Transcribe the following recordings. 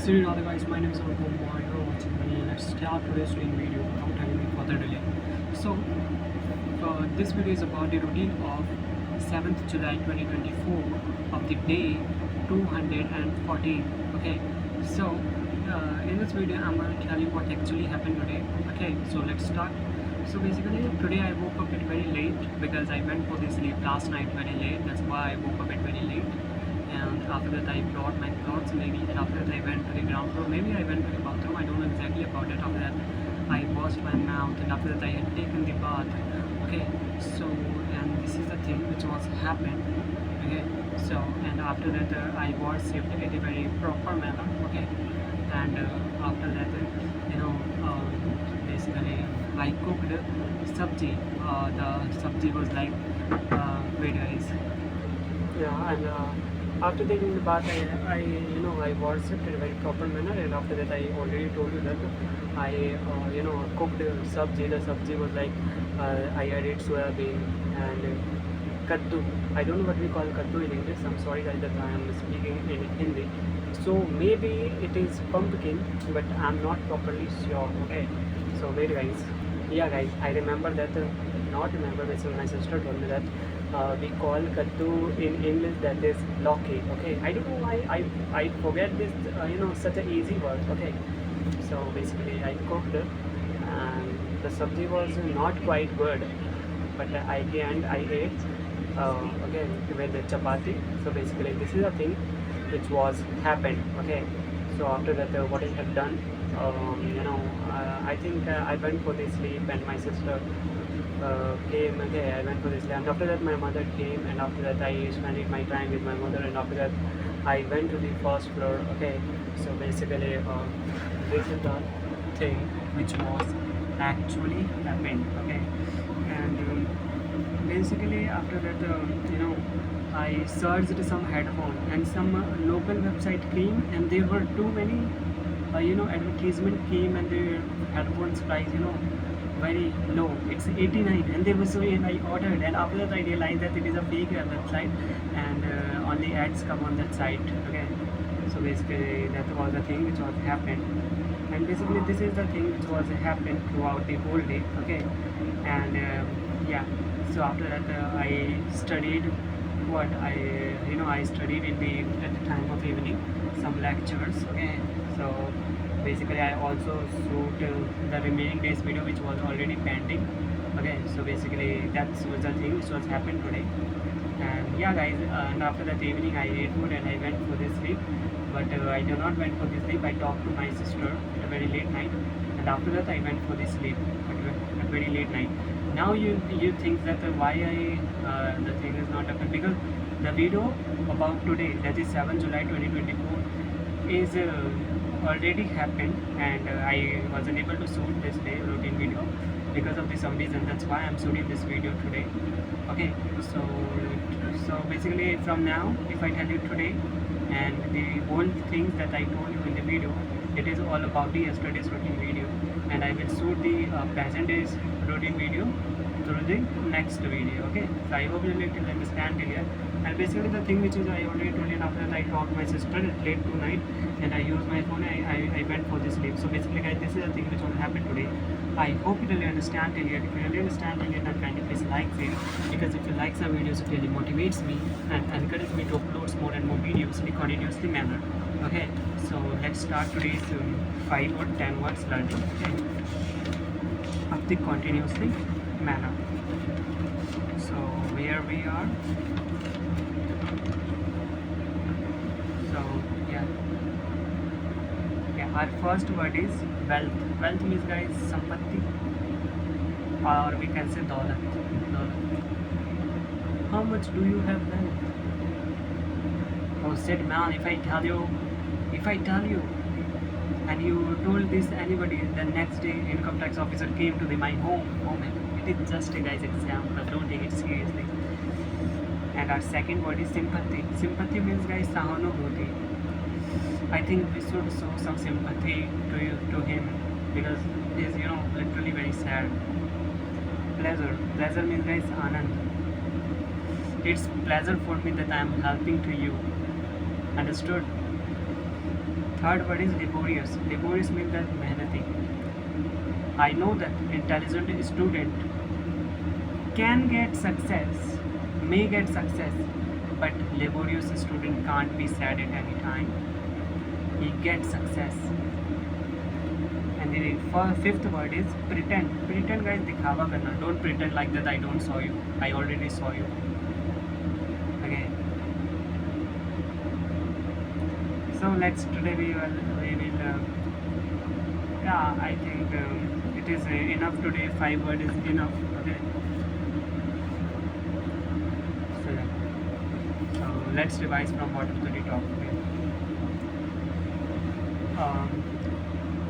Sri Radha guys, my name is Anupam Kumar. You're watching me. Let's start today's training video without having any further delay. So, this video is about the routine of 7th July 2024 of the day 214. Okay, so in this video, I'm going to tell you what actually happened today. Okay, so let's start. So basically, today I woke up at very late because I went for the sleep last night very late. That's why I woke up at very late. And after that I brought my clothes maybe, and after that I went to the ground floor, maybe I went to the bathroom, I don't know exactly about it. After that I washed my mouth, and after that I had taken the bath. Okay, so and this is the thing which was happened. Okay, so and after that I worshipped in a very proper manner. Okay, and after that basically I cooked sabji. The sabji was like wait guys, yeah, and after taking the bath, I worshipped in a very proper manner, and after that, I already told you that I cooked sabji. The sabji was like I added soya bean and kaddu. I don't know what we call kaddu in English. I'm sorry guys that I am speaking in Hindi. So maybe it is pumpkin, but I'm not properly sure. Okay, so wait guys. Yeah guys, I remember that. Not remember, but my sister told me that we call kaddu in English that is loki. Okay, I don't know why I forget this. Such an easy word. Okay, so basically I cooked and the sabji was not quite good, but at the end I ate again with the chapati. So basically this is a thing which was happened. Okay, so after that what I have done, I think I went for the sleep, and my sister came. Okay, I went for this, and after that my mother came, and after that I spent my time with my mother, and after that I went to the first floor. Okay, so basically this is the thing which was actually happened. Okay, and basically after that I searched some headphone, and some local website came, and there were too many advertisement came, and the headphones price very low. It's 89, and there was, and I ordered, and after that I realized that it is a fake website, and only ads come on that site. Okay, so basically that was the thing which was happened, and basically this is the thing which was happened throughout the whole day. Okay, and yeah, so after that I studied what I studied in the at the time of evening some lectures. Okay, so basically I also shoot the remaining days video which was already pending. Okay, so basically that was the thing which was happened today. And yeah guys, and after that evening I ate food and I went for the sleep, but I did not went for the sleep. I talked to my sister at a very late night, and after that I went for the sleep at very late night. Now you think that why the thing is not happened, because the video about today, that is 7 July 2024, is already happened, and I wasn't able to shoot this day routine video because of some reason. That's why I'm shooting this video today. Okay, so basically from now, if I tell you today, and the whole things that I told you in the video, it is all about the yesterday's routine video, and I will shoot the present day's routine video through the next video. Okay, so I hope you will understand here. And basically the thing which is I already told you, and after that I talked to my sister at late tonight, and I used my phone. I went for the sleep. So basically guys, this is the thing which will happen today. I hope you really understand till here. If you really understand till here, then kindly please like it, because if you like some videos, it really motivates me and encourages me to upload more and more videos in a continuously manner. Okay, so let's start today's 5 or 10 words learning. Okay, of the continuously manner. So where we are. So yeah, our first word is wealth. Wealth means guys sampatti, or we can say daulat. How much do you have wealth? Oh shit man, if I tell you, and you told this anybody, the next day income tax officer came to my home. Oh man, it is just a guys example, don't take it seriously. And our second word is sympathy. Sympathy means guys sahanubhuti. I think we should show some sympathy to him, because he is literally very sad. Pleasure means guys anand. It's pleasure for me that I am helping to you. Understood? Third word is laborious. Laborious means that मेहनती. I know that intelligent student can get success, may get success, but laborious student can't be sad at any time. He gets success. And the fifth word is pretend. Pretend guys, दिखावा करना. Don't pretend like that I don't saw you. I already saw you. Okay. So today we will yeah, I think it is enough today. 5 words is enough. Okay. So let's revise from what we talked today.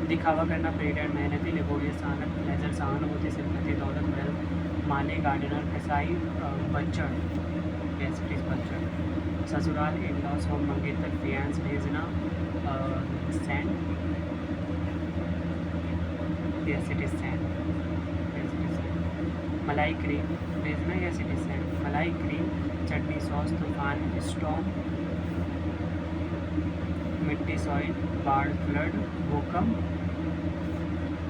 दिखावा करना, प्रेडेंट, मेहनती, laborious, आनंद, pleasure, सहानुभूति, sympathy, दौलत, wealth, माली, gardener, कसाई, बच्चर, yes it is बच्चर, ससुराल, इन loss, home, मंगेतर, faience, भेजना, sand, yes it is sand, yes it is sand, मलाई क्रीम, भेजना, यस इट इज सैंड, मलाई क्रीम, चटनी, सॉस, तूफान, स्टॉर्म, मिट्टी, सॉइल, बाढ़, फ्लड, भूकंप,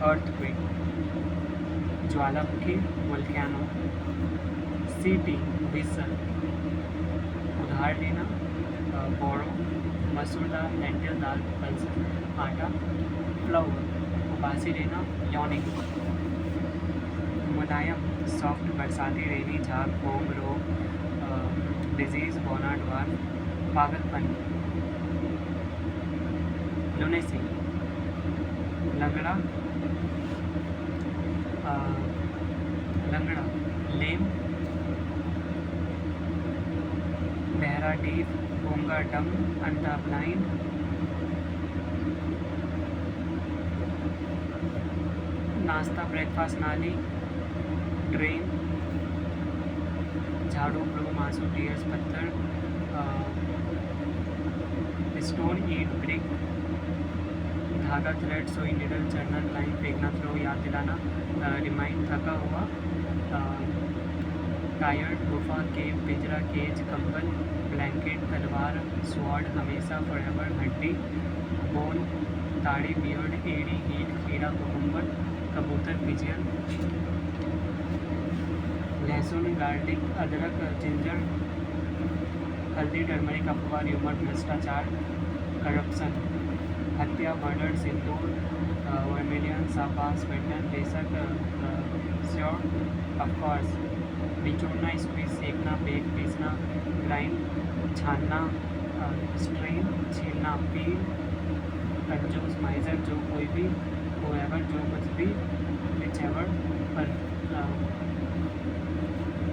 earthquake, ज्वालामुखी, वोल्केनो, सीटी, विसल, उधार लेना, बोरो, मसूर दाल, लेंटिल दाल, पल्स, आटा, फ्लावर, उबासी लेना, यॉनिंग, मुलायम, सॉफ्ट, बरसाती, रेनी, झाग, फोम, रोग, डिजीज, बोना, ड्वार, पागलपन, लुनेसी, लंगड़ा, लंगड़ा, लेम, बहरा, डीप, गूंगा, डम, अंधा, ब्लाइंड, नाश्ता, ब्रेकफास्ट, नाली, ट्रेन, झाड़ू, ब्लू, मासू, टीयर्स, पत्थर, स्टोन, ईट, ब्रिक, धागा, थ्रेड, सोई, निडल, जर्नल, लाइन, फेंकना, थ्रो, याद दिलाना, रिमाइंड, थका हुआ, टायर्ड, गुफा, केव, पिंजरा, केज, कंबल, ब्लैंकेट, तलवार, स्वॉर्ड, हमेशा, फॉरएवर, हड्डी, बोन, ताड़ी, बियर्ड, एड़ी, हीट, खीरा, कुकुम्बर, कबूतर, पिजियन, लहसुन, गार्लिक, अदरक, जिंजर, हल्दी, टर्मरिक, अफवाह, ह्यूमर, भ्रष्टाचार, करप्शन, हत्या, मर्डर, सिंदूर, वर्मिलियन, सापास, वेटन, बेसक, श्योर, ऑफकोर्स, निचोड़ना, स्क्वीज, सेकना, बेक, पीसना, ग्राइंड, छानना, स्ट्रेन, छीलना, पील, कंजूस, माइजर, जो कोई भी, होएवर, जो कुछ भी, विचएवर,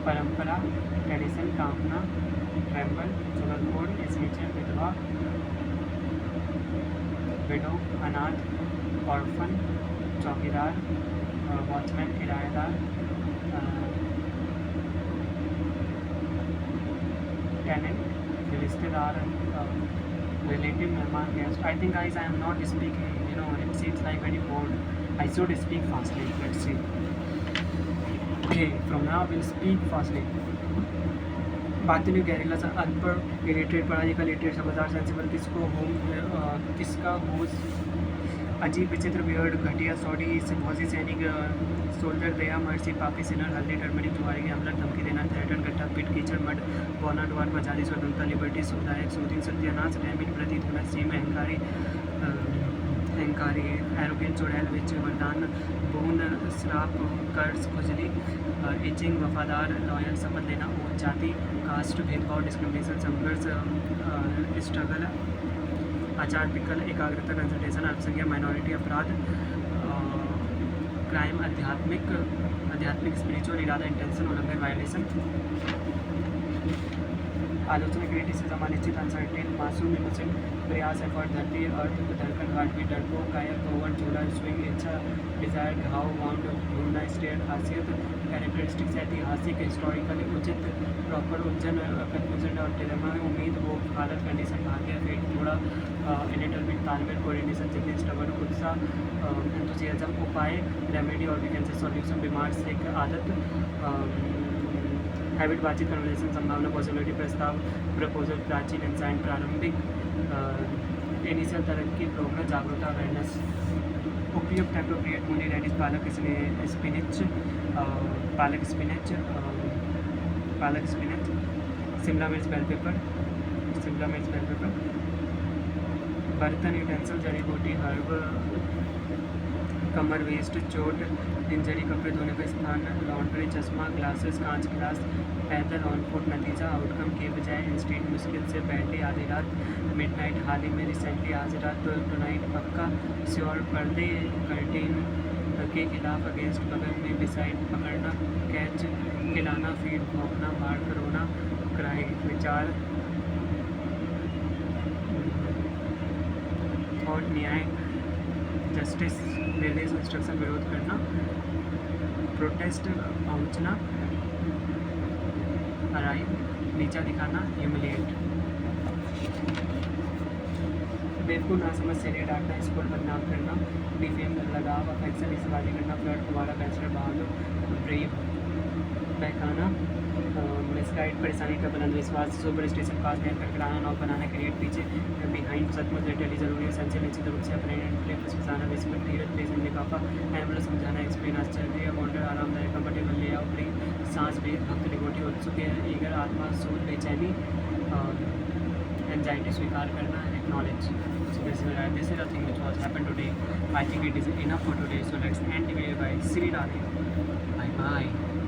परंपरा, ट्रेडिशन, कामना, ट्रैम्बल, चुगलखोर, स्नीचर, विधवा, विडो, अनाथ, ऑर्फन, चौकीदार, वॉचमैन, किराएदार, टेनेंट, रिश्तेदार, रिलेटिव, मेहमान, guest. I think guys I am not speaking, it seems like very bored. I should speak fastly. Let's see. Okay, from now I will speak fastly. बातें नहीं गहरीला सा अनपढ़, illiterate, पढ़ा लिखा, लिटरेट, समझदार, सेंसिबल, किसका होश, अजीब, विचित्र, वियर्ड, घटिया, सॉडी, फौजी, सैनिक, सोल्जर, दया, मर्सी, पापी, सिनर, हल्दी, टर्मरिक, जुआरी, हमला, धमकी देना, थ्रेटन, गट्टा, पिट, कीचड़, मड, बोना, डुआर, पचारी, स्वतंत्रता, लिबर्टी, सुविधायक, सूदिन, सत्यानाश, डैमिन, प्रतीत होना, सीम, अहंकारी, एरोगेंट, चुड़ैल, विच, वरदान, बोन, श्राप, कर्ज, खुजली, इचिंग, वफादार, लॉयल, शपथ लेना, जाति, कास्ट, भेदभाव, डिस्क्रिमिनेशन, संघर्ष, स्ट्रगल, आचार, पिकल, एकाग्रता, कंसंट्रेशन, अल्पसंख्यक, माइनॉरिटी, अपराध, क्राइम, आध्यात्मिक, स्पिरिचुअल, इरादा, इंटेंशन, उल्लंघन, वायलेशन, आलोचना, क्रिटिसिज्म, अनिश्चित, अनसर्टेन, मासूम, इनोसेंट, प्रयास, एफर्ट, धरती, अर्थ, धड़कन, हार्टबीट, डरपोक, कायर, ओवर, झूला, स्विंग, इच्छा, डिजायर, घाव, वाउंड, ढूंढना, स्टेट, खासियत, कैरेक्टरिस्टिक्स, ऐतिहासिक, हिस्टोरिकल, उचित, प्रॉपर, उज्जैन, कन्फ्यूजन और डिलेमा, उम्मीद, वो, हालत, कंडीशन, भाग्य, फेट, थोड़ा, लिटिल बिट, तालमेल, कोऑर्डिनेशन, जितनी स्टबन, उत्साह, एंथुसियाज्म, उपाय, रेमेडी और वी कैन से सॉल्यूशन, बीमार से एक आदत, हैबिट, बातचीत, कन्वर्सेशन, संभावना, पॉसिबिलिटी, प्रस्ताव, प्रपोजल, प्राचीन, इंसाइट, प्रारंभिक, इनिशियल तरक्की प्रोग्रेस जागरूकता अवेयरनेस उपयुक्त अप्रोप्रिएट मूली रेडिश पालक स्पिनिच पालक स्पिनिच शिमला मिर्च बेल पेपर बर्तन यूटेंसिल जड़ी बूटी हर्ब कमर वेस्ट चोट इंजरी कपड़े धोने का स्थान लॉन्ड्री चश्मा ग्लासेस कांच गिलास पैदल ऑन फुट नतीजा आउटकम के बजाय इंस्टेंट मुश्किल से बैठे आधी रात मिडनाइट हाल ही में रिसेंटली आज रात टुनाइट पक्का श्योर पर्दे कर्टेन के खिलाफ अगेंस्ट बगल में डिसाइड पकड़ना कैच खिलाना फीड भौंकना मार कर रोना क्राई विचार थॉट न्याय जस्टिस निर्देश इंस्ट्रक्शन विरोध करना प्रोटेस्ट पहुंचना अराइव नीचा दिखाना ह्यूमिलिएट बेवकूफ़ ना समझ से डांटना स्कूल बदनाम करना डिफेम लगाव अफेक्शन इसबाजी करना फ्लर्ट कुमारा बैचलर बहादुर ब्रेव बहकाना मिसगाइड परेशानी का बुलंद विश्वास सुपर स्टेशन पास देर कर कराना नौ बनाना क्रिएट पीछे बिहाइंड सचमुच लिटरली जरूरी है संचय निश्चित रूप से अपने फंसाना विस्मृत धीरज पेशेंट लिफाफा एम्बुलेंस समझाना एक्सप्लेन आश्चर्य वॉन्डर आरामदायक कंफर्टेबल ले आउट ब्रिंग सांस भेद भक्त डिवोटी उत्सुक ईगर आत्मा सोच बेचैनी एंजाइटी स्वीकार करना acknowledge so this is the thing which was happened today. I think it is enough for today, so let's end the video by Sri Radhe. Bye bye.